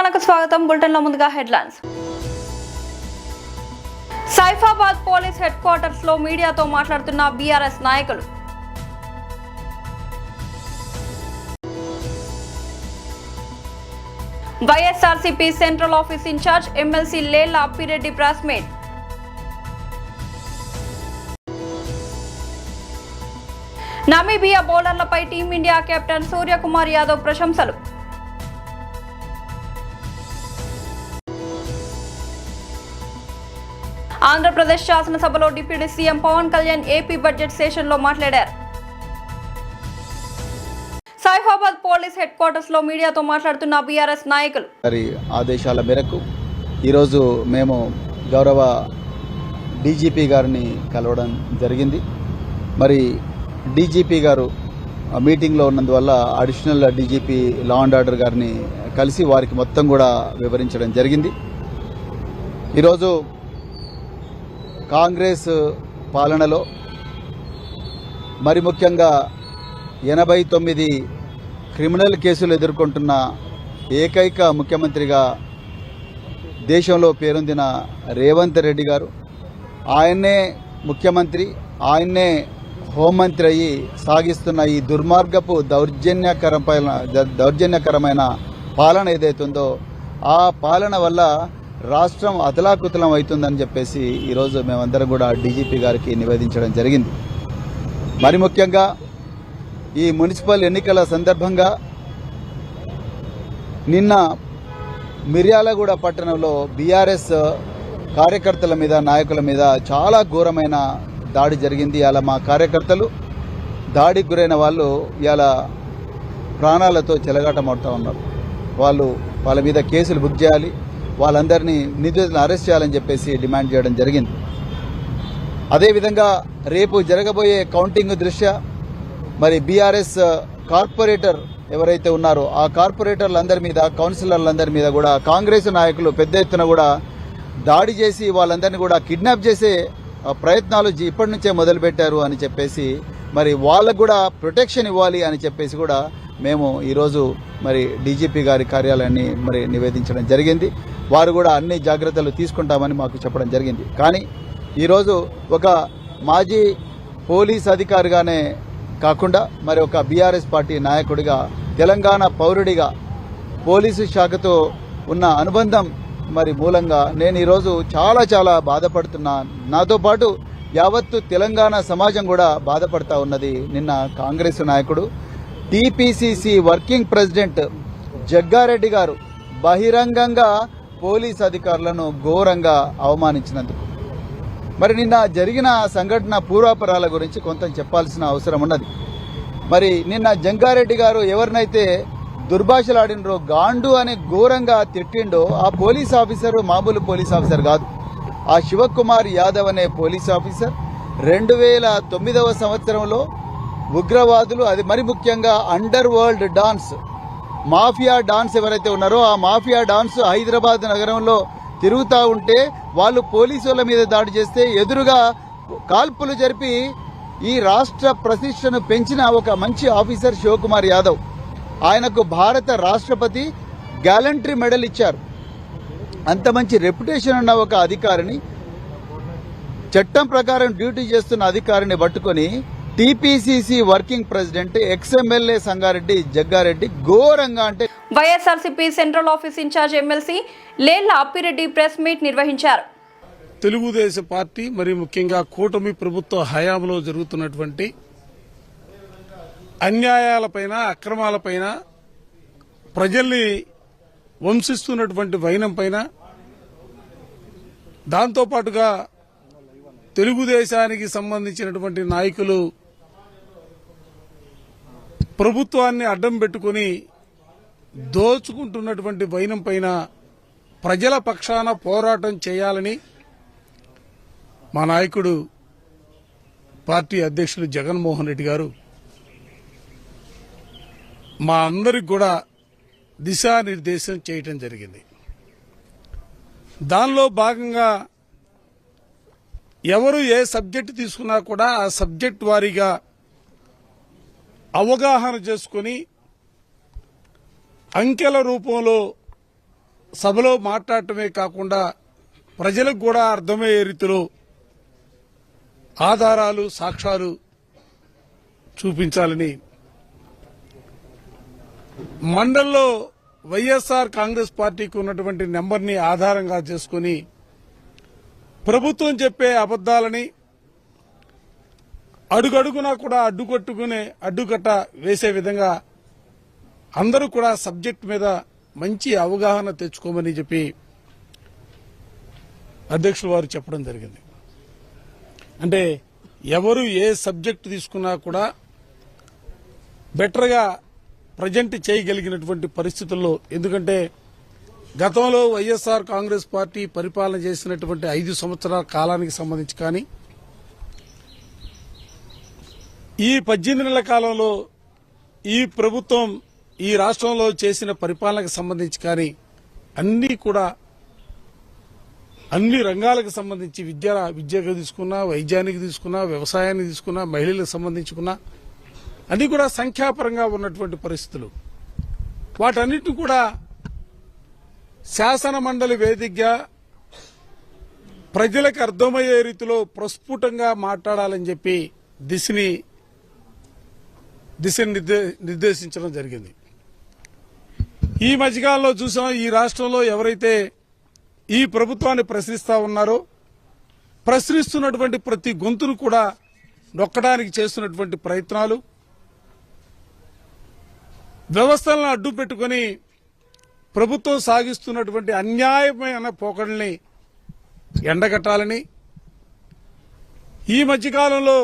తెలంగాణకు స్వాగతం. బులెటిన్ లో ముందుగా headlines. Saifabad police headquarters లో మీడియాతో మాట్లాడుతున్న బీఆర్ఎస్ నాయకులు. YSRCP central office in charge MLC Lella Appireddy press meet. Namibia బౌలర్లపై టీమిండియా కెప్టెన్ సూర్యకుమార్ యాదవ్ ప్రశంసలు. ఆంధ్రప్రదేశ్ శాసనసభలో deputy CM Pawan Kalyan AP budget సెషన్లో మాట్లాడారు. సైఫాబాద్ పోలీస్ హెడ్ క్వార్టర్స్ లో మీడియాతో మాట్లాడుతున్న బీఆర్ఎస్ నాయకులు. ఆదేశాల మేరకు ఈరోజు మేము గౌరవ డీజీపీ గారిని కలవడం జరిగింది. మరి డీజీపీ గారు మీటింగ్లో ఉన్నందువల్ల additional DGP law and order గారిని కలిసి వారికి మొత్తం కూడా వివరించడం జరిగింది. ఈరోజు కాంగ్రెస్ పాలనలో మరి ముఖ్యంగా 89 క్రిమినల్ కేసులు ఎదుర్కొంటున్న ఏకైక ముఖ్యమంత్రిగా దేశంలో పేరొందిన రేవంత్ రెడ్డి గారు, ఆయన్నే ముఖ్యమంత్రి, ఆయన్నే హోంమంత్రి అయ్యి సాగిస్తున్న ఈ దుర్మార్గపు దౌర్జన్యకరమైన పాలన ఏదైతుందో ఆ పాలన వల్ల రాష్ట్రం అతలాకుతలం అవుతుందని చెప్పేసి ఈరోజు మేమందరం కూడా డీజీపీ గారికి నివేదించడం జరిగింది. మరి ముఖ్యంగా ఈ మున్సిపల్ ఎన్నికల సందర్భంగా నిన్న మిర్యాలగూడ పట్టణంలో బీఆర్ఎస్ కార్యకర్తల మీద, నాయకుల మీద చాలా ఘోరమైన దాడి జరిగింది. ఇలా మా కార్యకర్తలు దాడికి గురైన వాళ్ళు ఇలా ప్రాణాలతో చెలగాటమవుతూ ఉన్నారు. వాళ్ళ మీద కేసులు బుక్ చేయాలి, వాళ్ళందరినీ నిందితులను అరెస్ట్ చేయాలని చెప్పేసి డిమాండ్ చేయడం జరిగింది. అదేవిధంగా రేపు జరగబోయే కౌంటింగ్ దృష్ట్యా మరి బీఆర్ఎస్ కార్పొరేటర్ ఎవరైతే ఉన్నారో ఆ కార్పొరేటర్లందరి మీద, కౌన్సిలర్లందరి మీద కూడా కాంగ్రెస్ నాయకులు పెద్ద ఎత్తున కూడా దాడి చేసి వాళ్ళందరినీ కూడా కిడ్నాప్ చేసే ప్రయత్నాలు ఇప్పటి నుంచే మొదలుపెట్టారు అని చెప్పేసి మరి వాళ్ళకు కూడా ప్రొటెక్షన్ ఇవ్వాలి అని చెప్పేసి కూడా మేము ఈరోజు మరి డీజీపీ గారి కార్యాలయాన్ని మరి నివేదించడం జరిగింది. వారు కూడా అన్ని జాగ్రత్తలు తీసుకుంటామని మాకు చెప్పడం జరిగింది. కానీ ఈరోజు ఒక మాజీ పోలీస్ అధికారిగానే కాకుండా మరి ఒక బీఆర్ఎస్ పార్టీ నాయకుడిగా, తెలంగాణ పౌరుడిగా పోలీసు శాఖతో ఉన్న అనుబంధం మరి మూలంగా నేను ఈరోజు చాలా బాధపడుతున్నా. నాతో పాటు యావత్తు తెలంగాణ సమాజం కూడా బాధపడతా ఉన్నది. నిన్న కాంగ్రెస్ నాయకుడు టీపీసీసీ వర్కింగ్ ప్రెసిడెంట్ జగ్గారెడ్డి గారు బహిరంగంగా పోలీస్ అధికారులను ఘోరంగా అవమానించినందుకు. మరి నిన్న జరిగిన సంఘటన పూర్వాపరాల గురించి కొంత చెప్పాల్సిన అవసరం ఉన్నది. మరి నిన్న జంగారెడ్డి గారు ఎవరినైతే దుర్భాషలాడినరో, గాండు అని ఘోరంగా తిట్టిండో ఆ పోలీస్ ఆఫీసర్ మామూలు పోలీస్ ఆఫీసర్ కాదు. ఆ శివకుమార్ యాదవ్ అనే పోలీస్ ఆఫీసర్ 2009వ సంవత్సరంలో ఉగ్రవాదులు, అది మరి ముఖ్యంగా under world dance, mafia dance ఎవరైతే ఉన్నారో ఆ మాఫియా డాన్స్ హైదరాబాద్ నగరంలో తిరుగుతూ ఉంటే వాళ్ళు పోలీసుల మీద దాడి చేస్తే ఎదురుగా కాల్పులు జరిపి ఈ రాష్ట్ర ప్రతిష్టను పెంచిన ఒక మంచి ఆఫీసర్ శివకుమార్ యాదవ్. ఆయనకు భారత రాష్ట్రపతి గ్యాలంటరీ మెడల్ ఇచ్చారు. అంత మంచి రెప్యుటేషన్ ఉన్న ఒక అధికారిని, చట్టం ప్రకారం డ్యూటీ చేస్తున్న అధికారిని పట్టుకొని TPCC working president ex MLA Sangareddy Jaggareddy ఘోరంగా అంటే. YSRCP central office in charge MLC Lella Appireddy press meet నిర్వహించారు. తెలుగుదేశం పార్టీ మరి ముఖ్యంగా కూటమి ప్రభుత్వ హయాంలో జరుగుతున్నటువంటి అన్యాయాలపైన, అక్రమాలపైన, ప్రజల్ని వంశిస్తున్నటువంటి వైనంపైన, దాంతోపాటుగా తెలుగుదేశానికి సంబంధించినటువంటి నాయకులు ప్రభుత్వాన్ని అడ్డం పెట్టుకుని దోచుకుంటున్నటువంటి వైనం పైన ప్రజల పక్షాన పోరాటం చేయాలని మా నాయకుడు పార్టీ అధ్యక్షులు జగన్మోహన్ రెడ్డి గారు మా అందరికి కూడా దిశానిర్దేశం చేయటం జరిగింది. దానిలో భాగంగా ఎవరు ఏ సబ్జెక్టు తీసుకున్నా కూడా ఆ సబ్జెక్ట్ వారీగా అవగాహన చేసుకుని అంకెల రూపంలో సభలో మాట్లాడటమే కాకుండా ప్రజలకు కూడా అర్థమయ్యే రీతిలో ఆధారాలు సాక్ష్యాలు చూపించాలని మండల్లో వైఎస్ఆర్ కాంగ్రెస్ పార్టీకి ఉన్నటువంటి నెంబర్ని ఆధారంగా చేసుకుని ప్రభుత్వం చెప్పే అబద్దాలని అడుగడుగునా కూడా అడ్డుకట్ట వేసే విధంగా అందరూ కూడా సబ్జెక్ట్ మీద మంచి అవగాహన తెచ్చుకోమని చెప్పి అధ్యక్షుల వారు చెప్పడం జరిగింది. అంటే ఎవరు ఏ సబ్జెక్టు తీసుకున్నా కూడా బెటర్గా ప్రజెంట్ చేయగలిగినటువంటి పరిస్థితుల్లో, ఎందుకంటే గతంలో వైఎస్ఆర్ కాంగ్రెస్ పార్టీ పరిపాలన చేసినటువంటి 5 సంవత్సరాల కాలానికి సంబంధించి కానీ ఈ 18 నెలల కాలంలో ఈ ప్రభుత్వం ఈ రాష్ట్రంలో చేసిన పరిపాలనకు సంబంధించి కానీ అన్ని రంగాలకు సంబంధించి విద్యకు తీసుకున్నా, వైద్యానికి తీసుకున్నా, వ్యవసాయానికి తీసుకున్నా, మహిళలకు సంబంధించుకున్నా అన్ని కూడా సంఖ్యాపరంగా ఉన్నటువంటి పరిస్థితులు. వాటన్నిటిని కూడా శాసన మండలి వేదికగా ప్రజలకు అర్థమయ్యే రీతిలో ప్రస్ఫుటంగా మాట్లాడాలని చెప్పి దిశని నిర్దేశించడం జరిగింది. ఈ మధ్యకాలంలో చూసాం, ఈ రాష్ట్రంలో ఎవరైతే ఈ ప్రభుత్వాన్ని ప్రశ్నిస్తా ఉన్నారో ప్రశ్నిస్తున్నటువంటి ప్రతి గొంతును కూడా నొక్కడానికి చేస్తున్నటువంటి ప్రయత్నాలు, వ్యవస్థలను అడ్డు పెట్టుకుని ప్రభుత్వం సాగిస్తున్నటువంటి అన్యాయమైన పోకడల్ని ఎండగట్టాలని, ఈ మధ్యకాలంలో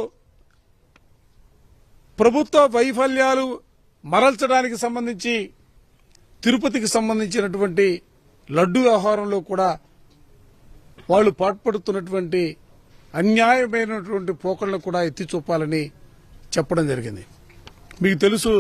ప్రభుత్వ వైఫల్యాలు మరల్చడానికి సంబంధించి తిరుపతికి సంబంధించినటువంటి లడ్డు వ్యవహారంలో కూడా వాళ్ళు పాటుపడుతున్నటువంటి అన్యాయమైనటువంటి పోకడలను కూడా ఎత్తి చూపాలని చెప్పడం జరిగింది. మీకు తెలుసు,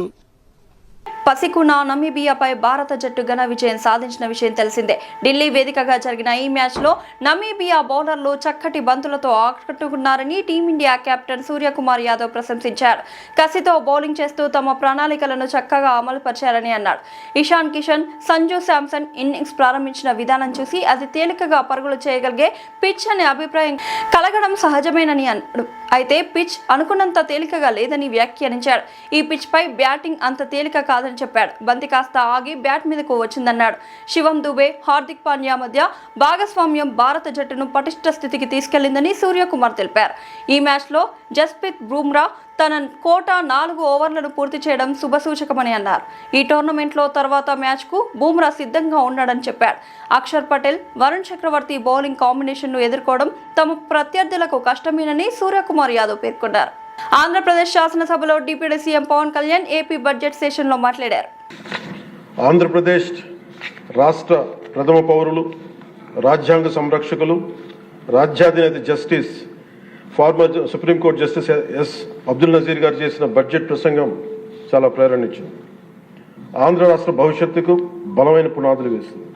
పసికున నమీబియాపై భారత జట్టు ఘన విజయం సాధించిన విషయం తెలిసిందే. ఢిల్లీ వేదికగా జరిగిన ఈ మ్యాచ్లో నమీబియా బౌలర్లు చక్కటి బంతులతో ఆకట్టుకున్నారని టీమిండియా కెప్టెన్ సూర్యకుమార్ యాదవ్ ప్రశంసించారు. కసితో బౌలింగ్ చేస్తూ తమ ప్రణాళికలను చక్కగా అమలుపరిచారని అన్నాడు. ఇషాన్ కిషన్, సంజు శాంసన్ ఇన్నింగ్స్ ప్రారంభించిన విధానం చూసి అది తేలికగా పరుగులు చేయగలిగే పిచ్ అనే అభిప్రాయం కలగడం సహజమేనని అన్నాడు. అయితే పిచ్ అనుకున్నంత తేలికగా లేదని వ్యాఖ్యానించాడు. ఈ పిచ్ పై బ్యాటింగ్ అంత తేలిక కాదని చెప్పాడు. బంతి కాస్త ఆగి బ్యాట్ మీదకు వచ్చిందన్నాడు. శివం దుబే, హార్దిక్ పాండ్యా మధ్య భాగస్వామ్యం భారత జట్టును పటిష్ట స్థితికి తీసుకెళ్లిందని సూర్యకుమార్ తెలిపారు. ఈ మ్యాచ్లో జస్ప్రీత్ బుమ్రా తన కోటా 4 ఓవర్లను పూర్తి చేయడం శుభసూచకమని అన్నారు. ఈ టోర్నమెంట్లో తర్వాత మ్యాచ్కు బుమ్రా సిద్ధంగా ఉన్నాడని చెప్పాడు. అక్షర్ పటేల్, వరుణ్ చక్రవర్తి బౌలింగ్ కాంబినేషన్ను ఎదుర్కోవడం తమ ప్రత్యర్థులకు కష్టమేనని సూర్యకుమార్ యాదవ్ పేర్కొన్నారు. ఆంధ్రప్రదేశ్ శాసనసభలో deputy CM Pawan Kalyan AP budget సెషన్లో మాట్లాడారు. ఆంధ్రప్రదేశ్ రాష్ట్ర ప్రథమ పౌరులు, రాజ్యాంగ సంరక్షకులు, రాజ్యాధినేత justice former supreme court justice S Abdul Nazeer garu చేసిన బడ్జెట్ ప్రసంగం చాలా ప్రేరణించింది. ఆంధ్ర రాష్ట్ర భవిష్యత్తుకు బలమైన పునాదులు వేసింది.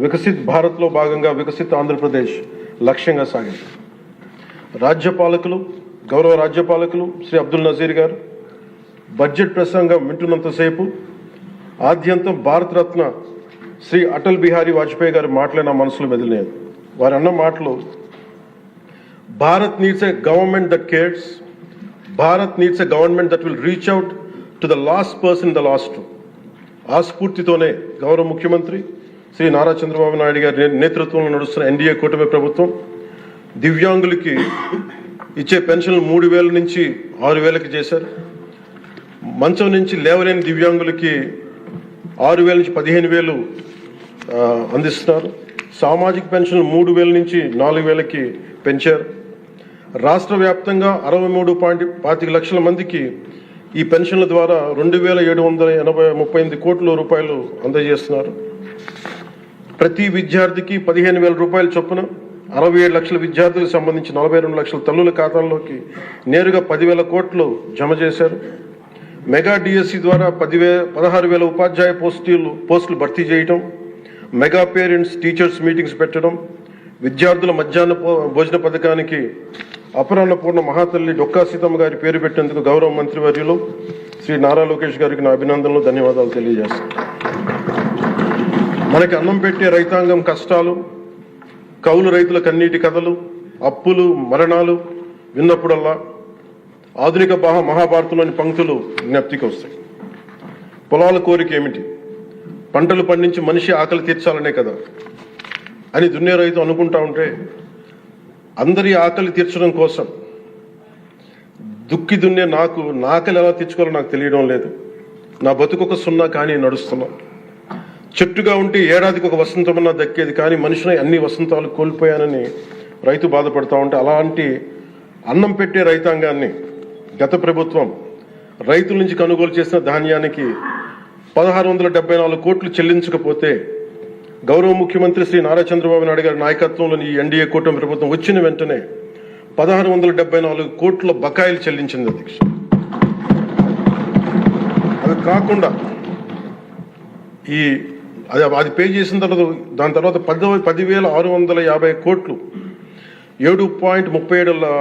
వికసిత్ భారత్లో భాగంగా వికసిత్ ఆంధ్రప్రదేశ్ లక్ష్యంగా సాగింది. గౌరవ రాజ్యపాలకులు శ్రీ అబ్దుల్ నజీర్ గారు బడ్జెట్ ప్రసంగం వింటున్నంతసేపు ఆద్యంతం భారతరత్న శ్రీ అటల్ బిహారీ వాజ్పేయి గారి మాటలే నా మనసులో మెదిలినాయి. వారు అన్న మాటలు, Bharat needs a government that cares, Bharat needs a government that will reach out to the last person the last. ఆ స్ఫూర్తితోనే గౌరవ ముఖ్యమంత్రి శ్రీ నారా చంద్రబాబు నాయుడు గారి నేతృత్వంలో నడుస్తున్న ఎన్డీఏ కూటమి ప్రభుత్వం దివ్యాంగులకి ఇచ్చే పెన్షన్లు 3,000 నుంచి 6,000కి చేశారు. మంచం నుంచి లేవలేని దివ్యాంగులకి 6,000 నుంచి 15,000 అందిస్తున్నారు. సామాజిక పెన్షన్లు 3,000 నుంచి 4,000కి పెంచారు. రాష్ట్ర వ్యాప్తంగా 63.25 లక్షల మందికి ఈ పెన్షన్ల ద్వారా 2,738 కోట్ల రూపాయలు అందజేస్తున్నారు. ప్రతి విద్యార్థికి 15,000 రూపాయల చొప్పున 67 లక్షల విద్యార్థులకు సంబంధించి 42 లక్షల తల్లుల ఖాతాల్లోకి నేరుగా 10,000 కోట్లు జమ చేశారు. మెగా డిఎస్సి ద్వారా 16,000 ఉపాధ్యాయ పోస్టులు భర్తీ చేయటం, మెగా పేరెంట్స్ టీచర్స్ మీటింగ్స్ పెట్టడం, విద్యార్థుల మధ్యాహ్న భోజన పథకానికి అపరాన్నపూర్ణ మహాతల్లి డొక్కా సీతమ్మ గారి పేరు పెట్టేందుకు గౌరవ మంత్రివర్యులు శ్రీ నారా లోకేష్ గారికి నా అభినందనలు, ధన్యవాదాలు తెలియజేస్తాను. మనకి అన్నం పెట్టే రైతాంగం కష్టాలు, కౌలు రైతుల కన్నీటి కథలు, అప్పులు, మరణాలు విన్నప్పుడల్లా ఆధునిక మహాభారతంలోని పంక్తులు జ్ఞప్తికి వస్తాయి. పొలాల కోరిక ఏమిటి? పంటలు పండించి మనిషి ఆకలి తీర్చాలనే కదా అని దున్నే రైతు అనుకుంటా ఉంటే, అందరి ఆకలి తీర్చడం కోసం దుక్కి దున్నే నా ఆకలి ఎలా తీర్చుకోవాలో నాకు తెలియడం లేదు. నా బతుకొక సున్నా కానీ నడుస్తున్నా. చెట్టుగా ఉంటే ఏడాదికి ఒక వసంతమన్నా దక్కేది, కానీ మనిషిని అన్ని వసంతాలు కోల్పోయానని రైతు బాధపడతా ఉంటే, అలాంటి అన్నం పెట్టే రైతాంగాన్ని గత ప్రభుత్వం రైతుల నుంచి కొనుగోలు చేసిన ధాన్యానికి 1674 కోట్లు చెల్లించకపోతే గౌరవ ముఖ్యమంత్రి శ్రీ నారా చంద్రబాబు నాయుడు గారి నాయకత్వంలోని ఈ ఎన్డీఏ కూటమి ప్రభుత్వం వచ్చిన వెంటనే 1674 కోట్ల బకాయిలు చెల్లించింది అధ్యక్ష. అది కాకుండా అది పే చేసిన తర్వాత దాని తర్వాత 10,650 కోట్లు 7.37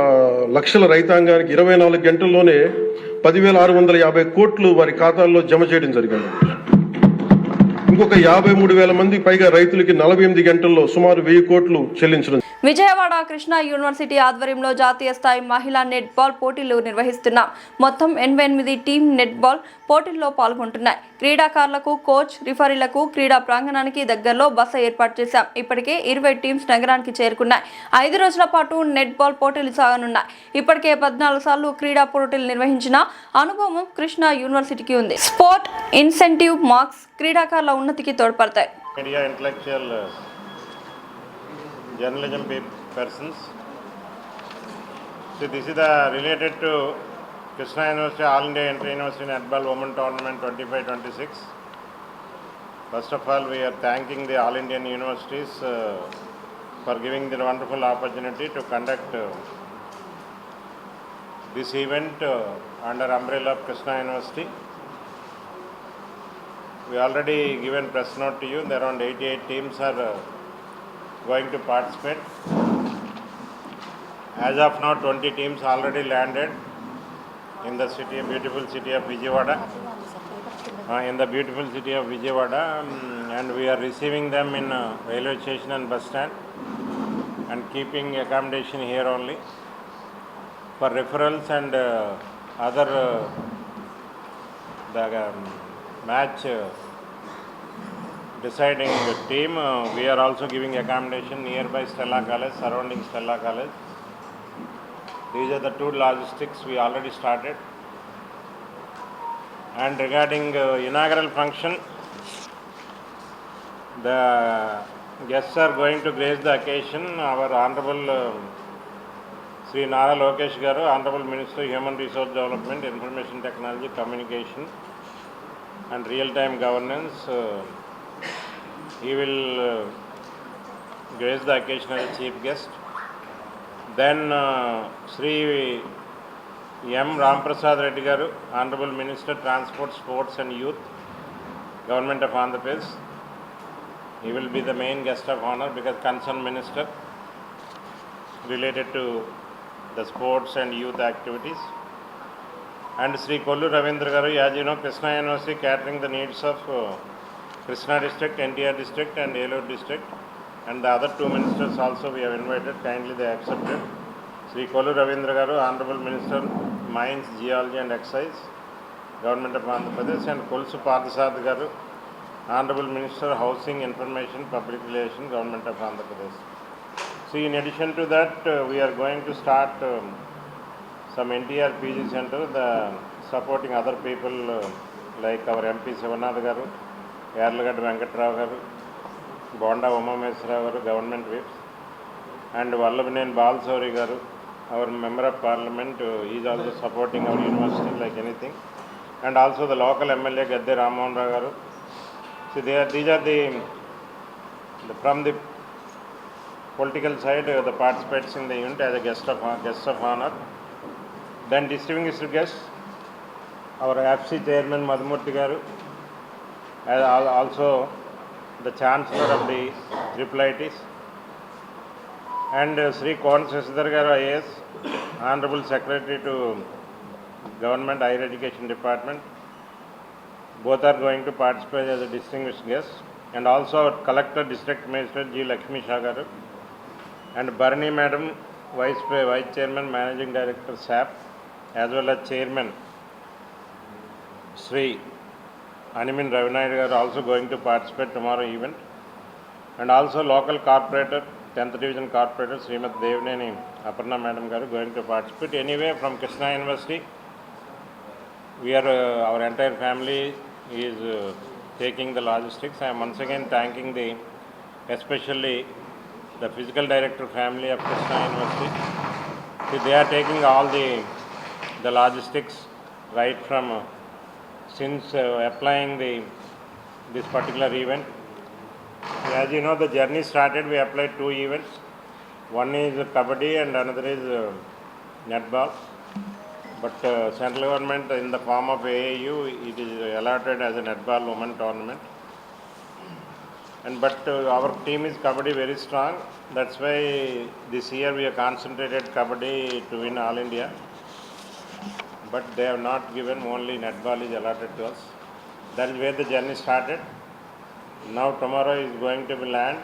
లక్షల రైతాంగానికి 24 గంటల్లోనే 10,650 కోట్లు వారి ఖాతాల్లో జమ చేయడం జరిగింది. ఇంకొక 53,000 మంది పైగా రైతులకి 48 గంటల్లో సుమారు 1000 కోట్లు చెల్లించడం. విజయవాడ కృష్ణా యూనివర్సిటీ ఆధ్వర్యంలో జాతీయ స్థాయి మహిళా నెట్బాల్ పోటీలు నిర్వహిస్తున్నాం. మొత్తం 88 టీం నెట్బాల్ పోటీల్లో పాల్గొంటున్నాయి. క్రీడాకారులకు, కోచ్, రిఫరీలకు క్రీడా ప్రాంగణానికి దగ్గరలో బస ఏర్పాటు చేశాం. ఇప్పటికే 20 టీమ్స్ నగరానికి చేరుకున్నాయి. 5 రోజుల పాటు నెట్బాల్ పోటీలు సాగనున్నాయి. ఇప్పటికే 14 సార్లు క్రీడా పోటీలు నిర్వహించిన అనుభవం కృష్ణా యూనివర్సిటీకి ఉంది. స్పోర్ట్ ఇన్సెంటివ్ మార్క్స్ క్రీడాకారుల ఉన్నతికి తోడ్పడతాయి. Journalism persons. So this is related to Krishna University All India Inter-University Netball Women Tournament 25-26. First of all, we are thanking the All Indian Universities for giving the wonderful opportunity to conduct this event under umbrella of Krishna University. We already given press note to you. There are around 88 teams are going to participate. As of now, 20 teams already landed in the beautiful city of Vijayawada. And we are receiving them in railway station and bus stand, and keeping accommodation here only. For referrals and other match deciding team, we are also giving accommodation nearby Stella College, surrounding Stella College. These are the two logistics we already started. And regarding inaugural function, the guests are going to grace the occasion. Our Honorable Sri Nara Lokesh Garu, Honorable Minister Human Resource Development, Information Technology, Communication and Real-Time Governance, he will grace the occasion as a chief guest. Then Sri M. Ramprasad Reddy Garu, Honorable Minister Transport, Sports and Youth, Government of Andhra Pradesh. He will be the main guest of honor because concerned minister related to the sports and youth activities. And Sri Kollu Ravindra Garu, as you know, Krishna University catering the needs of Krishna district, NTR district and Elore district, and the other two ministers also we have invited. Kindly they accepted. Sri Kollu Ravindra Garu, Honorable Minister Mines, Geology and Excise, Government of Andhra Pradesh, and Kolsu Pardasad Garu, Honorable Minister Housing, Information, Public Relations, Government of Andhra Pradesh. So in addition to that, we are going to start some NTR PG Center, supporting other people like our MP Sivanatha Garu, Yarlagad Venkatrao Garu, Bonda Umameswara Garu, Government Whips, and Vallabhanen Balsauri Garu, our Member of Parliament, he is also supporting our university like anything, and also the local MLA Gadde Rammohan Rao Garu. So these are from the political side, the participants in the event as a guest of honor. Then distinguished guests, our AFC Chairman Madhumurthy Garu, also the Chancellor of the IIITs, and Sri Kon Sasidhar Garu IAS, Honorable Secretary to Government Higher Education Department. Both are going to participate as a distinguished guest. and also our Collector District Magistrate G. Lakshmi Shagaru, and Barani Madam, Vice Chairman, Managing Director SAP, as well as Chairman Sri Animin Ravinayadu are also going to participate tomorrow event, and also local corporator, 10th Division corporator Srimat Devneni Aparna Madam Garu going to participate. Anyway, from Krishna University, we are our entire family is taking the logistics. I am once again thanking especially the physical director family of Krishna University. See, they are taking all the logistics right from since applying this particular event. As you know, the journey started, we applied 2 events. One is Kabaddi and another is Netball. But central government in the form of AAU, it is allotted as a Netball women tournament. But our team is Kabaddi very strong. That's why this year we have concentrated Kabaddi to win All India. But they have not given, only Netball is allotted to us. That is where the journey started. Now tomorrow is going to be land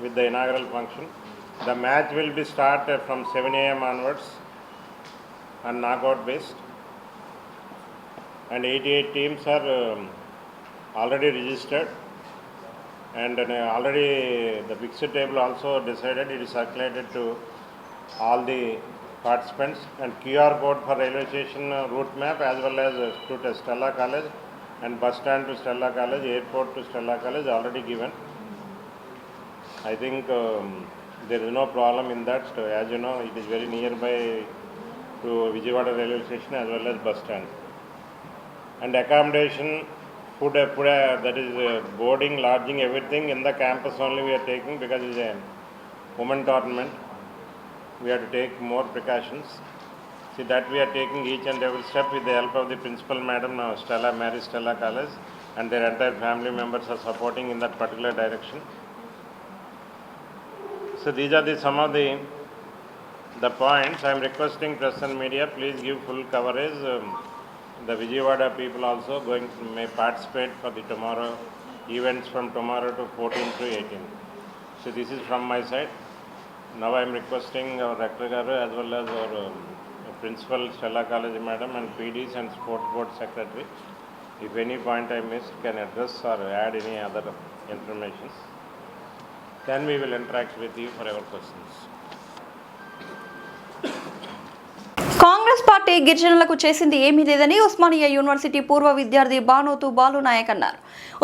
with the inaugural function. The match will be started from 7 a.m. onwards on knockout based. And 88 teams are already registered. And already the fixed table also decided, it is circulated to all the participants, and QR code for railway station route map as well as to Stella College and bus stand to Stella College, airport to Stella College already given. I think there is no problem in that. As you know, it is very nearby to Vijayawada railway station as well as bus stand. And accommodation, food, that is boarding, lodging, everything in the campus only we are taking, because it is a women tournament. We have to take more precautions. See, that we are taking each and every step with the help of the principal madam, Mary Stella College, and their entire family members are supporting in that particular direction. So these are some of the points. I am requesting press and media, please give full coverage. The Vijayawada people also may participate for the tomorrow events from tomorrow to 14th to 18th. So this is from my side. Now I am requesting our Rector Garu as well as our Principal Stella College Madam and PDs and Sports Board Secretary, if any point I missed, can address or add any other information. Then we will interact with you for our questions. Congress party గిరిజనులకు చేసింది ఏమీ లేదని Osmania university పూర్వ విద్యార్థి బానోతు బాలు నాయక్ అన్నారు.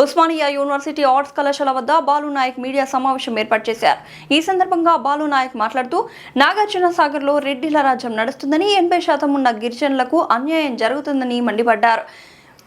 Osmania university arts కళాశాల వద్ద Balu Naik media సమావేశం ఏర్పాటు చేశారు. ఈ సందర్భంగా బాలు నాయక్ మాట్లాడుతూ నాగార్జున సాగర్ లో రెడ్డిల రాజ్యం నడుస్తుందని 80% ఉన్న గిరిజనులకు అన్యాయం జరుగుతుందని మండిపడ్డారు.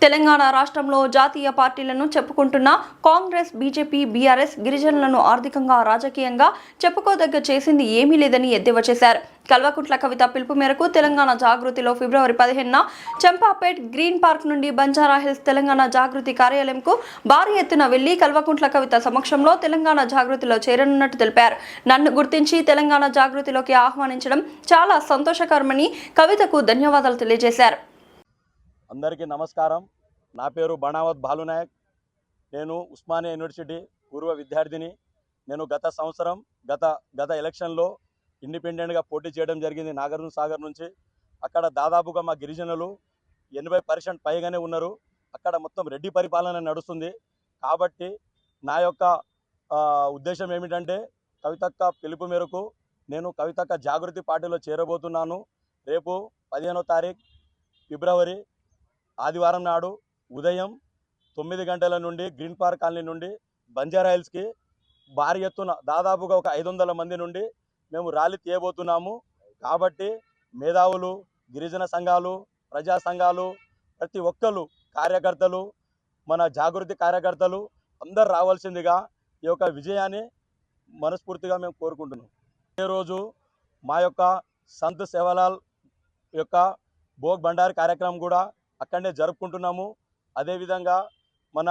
తెలంగాణ రాష్ట్రంలో జాతీయ పార్టీలను చెప్పుకుంటున్న కాంగ్రెస్, బీజేపీ, బీఆర్ఎస్ గిరిజనులను ఆర్థికంగా, రాజకీయంగా చెప్పుకోదగ్గ చేసింది ఏమీ లేదని ఎద్దేవా చేశారు. కల్వకుంట్ల కవిత పిలుపు మేరకు తెలంగాణ జాగృతిలో ఫిబ్రవరి 15న చంపాపేట్ గ్రీన్ పార్క్ నుండి బంజారా హిల్స్ తెలంగాణ జాగృతి కార్యాలయంకు భారీ ఎత్తున వెళ్లి కల్వకుంట్ల కవిత సమక్షంలో తెలంగాణ జాగృతిలో చేరనున్నట్టు తెలిపారు. నన్ను గుర్తించి తెలంగాణ జాగృతిలోకి ఆహ్వానించడం చాలా సంతోషకరమని కవితకు ధన్యవాదాలు తెలియజేశారు. అందరికీ నమస్కారం. నా పేరు బణావత్ బాలునాయక్. నేను ఉస్మానియా యూనివర్సిటీ పూర్వ విద్యార్థిని. నేను గత సంవత్సరం గత ఎలక్షన్లో ఇండిపెండెంట్గా పోటీ చేయడం జరిగింది నాగార్జున సాగర్ నుంచి. అక్కడ దాదాపుగా మా గిరిజనులు 80% పైగానే ఉన్నారు. అక్కడ మొత్తం రెడ్డి పరిపాలన నడుస్తుంది. కాబట్టి నా యొక్క ఉద్దేశం ఏమిటంటే, కవితక్క పిలుపు మేరకు నేను కవితక్క జాగృతి పార్టీలో చేరబోతున్నాను. రేపు 15వ తారీఖు ఫిబ్రవరి ఆదివారం నాడు ఉదయం 9 గంటల నుండి గ్రీన్ పార్క్ కాలనీ నుండి బంజారా హిల్స్కి భారీ ఎత్తున దాదాపుగా ఒక 500 మంది నుండి మేము ర్యాలీ తీయబోతున్నాము. కాబట్టి మేధావులు, గిరిజన సంఘాలు, ప్రజా సంఘాలు, ప్రతి ఒక్కరు కార్యకర్తలు, మన జాగృతి కార్యకర్తలు అందరు రావాల్సిందిగా ఈ యొక్క విజయాన్ని మనస్ఫూర్తిగా మేము కోరుకుంటున్నాం. ఈరోజు మా యొక్క సంత్ సేవలాల్ యొక్క భోగ్ భండారి కార్యక్రమం కూడా అక్కడనే జరుపుకుంటున్నాము. అదేవిధంగా మన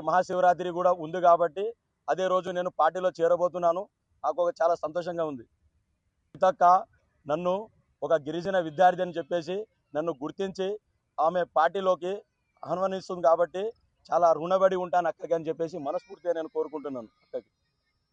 మహాశివరాత్రి కూడా ఉంది. కాబట్టి అదే రోజు నేను పార్టీలో చేరబోతున్నాను. నాకు చాలా సంతోషంగా ఉంది. కవితక్క నన్ను ఒక గిరిజన విద్యార్థి అని చెప్పేసి నన్ను గుర్తించి ఆమె పార్టీలోకి ఆహ్వానిస్తుంది. కాబట్టి చాలా రుణపడి ఉంటాను అక్కకి అని చెప్పేసి మనస్ఫూర్తిగా నేను కోరుకుంటున్నాను అక్కకి.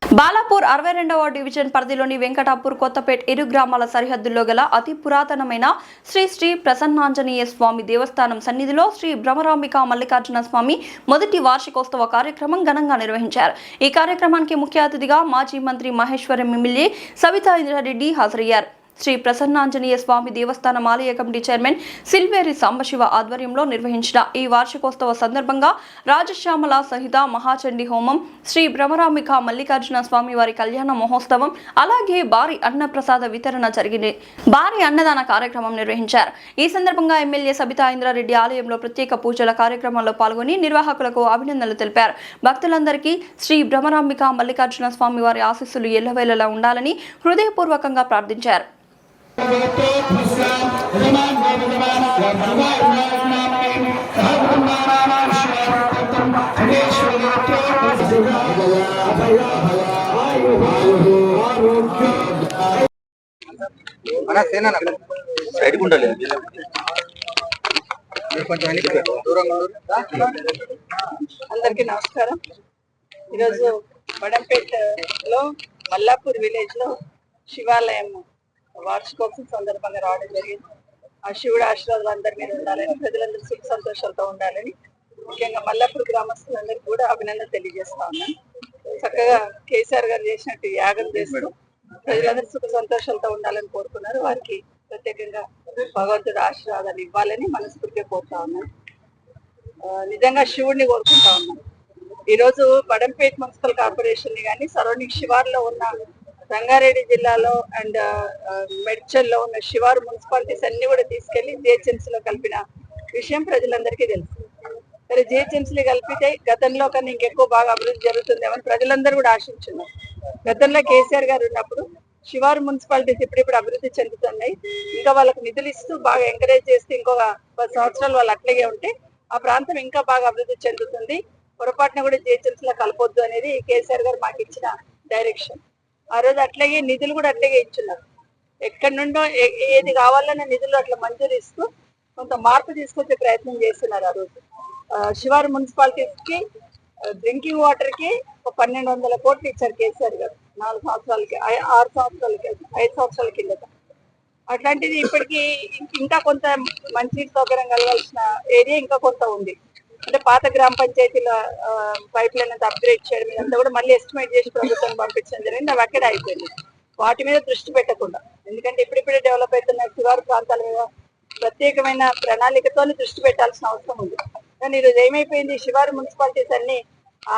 బాలాపూర్ 62వ డివిజన్ పరిధిలోని వెంకటాపూర్ కొత్తపేట్ ఇరు గ్రామాల సరిహద్దుల్లో గల అతి పురాతనమైన శ్రీ ప్రసన్నాంజనేయ స్వామి దేవస్థానం సన్నిధిలో శ్రీ భ్రమరాంబిక మల్లికార్జున స్వామి మొదటి వార్షికోత్సవ కార్యక్రమం ఘనంగా నిర్వహించారు. ఈ కార్యక్రమానికి ముఖ్య అతిథిగా మాజీ మంత్రి మహేశ్వరం ఎమ్మెల్యే సబితా ఇంద్రారెడ్డి హాజరయ్యారు. శ్రీ ప్రసన్నాంజనేయ స్వామి దేవస్థానం ఆలయ కమిటీ చైర్మన్ సిల్వేరి సాంబశివ ఆధ్వర్యంలో నిర్వహించిన ఈ వార్షికోత్సవ సందర్భంగా రాజశ్యామల సహిత మహాచండీ హోమం, శ్రీ భ్రమరాంబిక మల్లికార్జున స్వామి వారి కళ్యాణ మహోత్సవం, అలాగే భారీ అన్నప్రసాద వితరణ జరిగింది. భారీ అన్నదాన కార్యక్రమం నిర్వహించారు. ఈ సందర్భంగా ఎమ్మెల్యే సబితా ఇంద్రారెడ్డి ఆలయంలో ప్రత్యేక పూజల కార్యక్రమంలో పాల్గొని నిర్వాహకులకు అభినందనలు తెలిపారు. భక్తులందరికీ శ్రీ భ్రమరాంబిక మల్లికార్జున స్వామి వారి ఆశీస్సులు ఎల్లవేళలా ఉండాలని హృదయపూర్వకంగా ప్రార్థించారు. అందరికీ నమస్కారం. ఈరోజు బడంపేటలో మల్లాపూర్ విలేజ్ లో శివాలయం వార్షికోత్సవం సందర్భంగా రావడం జరిగింది. ఆ శివుడు ఆశీర్వాదాలు అందరి మీద ఉండాలని, ప్రజలందరూ సుఖ సంతోషాలతో ఉండాలని, ముఖ్యంగా మల్లాపూర్ గ్రామస్తులందరికీ కూడా అభినందన తెలియజేస్తా ఉన్నాను. చక్కగా కేసీఆర్ గారు చేసినట్టు యాగం చేస్తూ ప్రజలందరూ సుఖ సంతోషాలతో ఉండాలని కోరుకున్నారు. వారికి ప్రత్యేకంగా భగవంతుడు ఆశీర్వాదాలు ఇవ్వాలని మనస్ఫూర్తిగా కోరుతా ఉన్నాను. నిజంగా శివుడిని కోరుకుంటా ఉన్నాను. ఈరోజు బడంపేట్ మున్సిపల్ కార్పొరేషన్ ని కానీ సరౌండింగ్ శివార్లో ఉన్న రంగారెడ్డి జిల్లాలో అండ్ మెడ్చల్లో ఉన్న శివారు మున్సిపాలిటీస్ అన్ని కూడా తీసుకెళ్లి జిహెచ్ఎంసీలో కలిపిన విషయం ప్రజలందరికీ తెలుసు. సరే, జిహెచ్ఎంసీలు కలిపితే గతంలో కన్నా ఇంకెక్కువ బాగా అభివృద్ధి జరుగుతుందేమని ప్రజలందరూ కూడా ఆశించున్నారు. గతంలో కేసీఆర్ గారు ఉన్నప్పుడు శివారు మున్సిపాలిటీస్ ఇప్పుడిప్పుడు అభివృద్ధి చెందుతున్నాయి. ఇంకా వాళ్ళకు నిధులు ఇస్తూ బాగా ఎంకరేజ్ చేస్తూ ఇంకొక 10 సంవత్సరాలు వాళ్ళు అట్లాగే ఉంటే ఆ ప్రాంతం ఇంకా బాగా అభివృద్ధి చెందుతుంది. పొరపాటున కూడా జిహెచ్ఎంసీలో కలపొద్దు అనేది కేసీఆర్ గారు మాకు ఇచ్చిన డైరెక్షన్. ఆ రోజు అట్లాగే నిధులు కూడా అట్లాగే ఇచ్చున్నారు. ఎక్కడి నుండో ఏది కావాలన్న నిధులు అట్లా మంజూరు ఇస్తూ కొంత మార్పు తీసుకొచ్చే ప్రయత్నం చేస్తున్నారు. ఆ రోజు శివారు మున్సిపాలిటీస్ కి డ్రింకింగ్ వాటర్ కి 1200 కోట్లు ఇచ్చారు కేసీఆర్ గారు 4 సంవత్సరాలకి, 6 సంవత్సరాలకి, 5 సంవత్సరాల కిందట. అట్లాంటిది ఇప్పటికీ ఇంకా కొంత మంచి సౌకర్యం కలగాల్సిన ఏరియా ఇంకా కొంత ఉంది. అంటే పాత గ్రామ పంచాయతీల పైప్ లైన్ అంతా అప్గ్రేడ్ చేయడం ఇదంతా కూడా మళ్ళీ ఎస్టిమేట్ చేసి ప్రభుత్వం పంపించడం జరిగింది. అవి అక్కడే అయిపోయింది. వాటి మీద దృష్టి పెట్టకుండా, ఎందుకంటే ఇప్పుడిప్పుడే డెవలప్ అవుతున్న శివారు ప్రాంతాల మీద ప్రత్యేకమైన ప్రణాళికతోనే దృష్టి పెట్టాల్సిన అవసరం ఉంది. కానీ ఈరోజు ఏమైపోయింది, శివారు మున్సిపాలిటీస్ అన్ని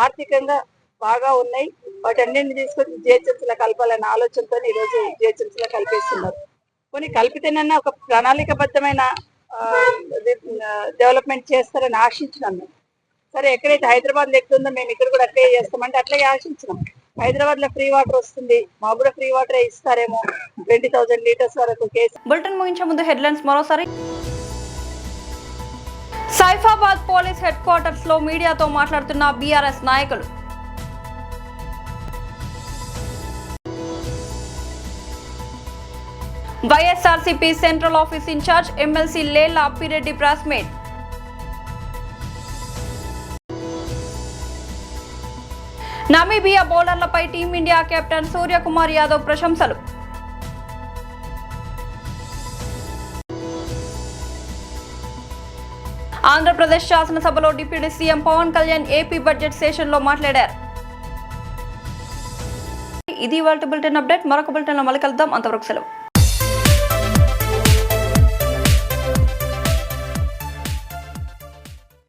ఆర్థికంగా బాగా ఉన్నాయి. వాటి అన్నింటిని తీసుకొచ్చి జిహెచ్ఎంసీలో కలపాలన్న ఆలోచనతో ఈరోజు జిహెచ్ఎంసీలో కలిపేస్తున్నారు. కొన్ని కలిపితేనన్నా ఒక ప్రణాళికబద్ధమైన డెవలప్మెంట్ చేస్తారని ఆశించినాం. సరే, ఎక్కడైతే హైదరాబాద్ లెక్కుందో మేము ఇక్కడ కూడా అట్లే చేస్తామంటే అట్లాగే ఆశించినాం. హైదరాబాద్ లో ఫ్రీ వాటర్ వస్తుంది, మాకు కూడా ఫ్రీ వాటర్ ఇస్తారేమో 20,000 లీటర్స్ వరకు. బులెటిన్ ముగించే ముందు హెడ్లైన్స్ మరోసారి. సైఫాబాద్ పోలీస్ హెడ్ క్వార్టర్స్ లో మీడియాతో మాట్లాడుతున్న బీఆర్ఎస్ నాయకులు. YSRCP central office in charge MLC Lella Appireddy press meet. Namibia బౌలర్లపై టీమిండియా కెప్టెన్ సూర్యకుమార్ యాదవ్ ప్రశంసలు. ఆంధ్రప్రదేశ్ శాసనసభలో deputy CM Pawan Kalyan AP budget session లో మాట్లాడారు. ఇది ఇవాల్టి బులెటిన్ అప్డేట్. మరొక బులెటిన్ లో మళ్ళీ కలుద్దాం. అంతవరకు సెలవు.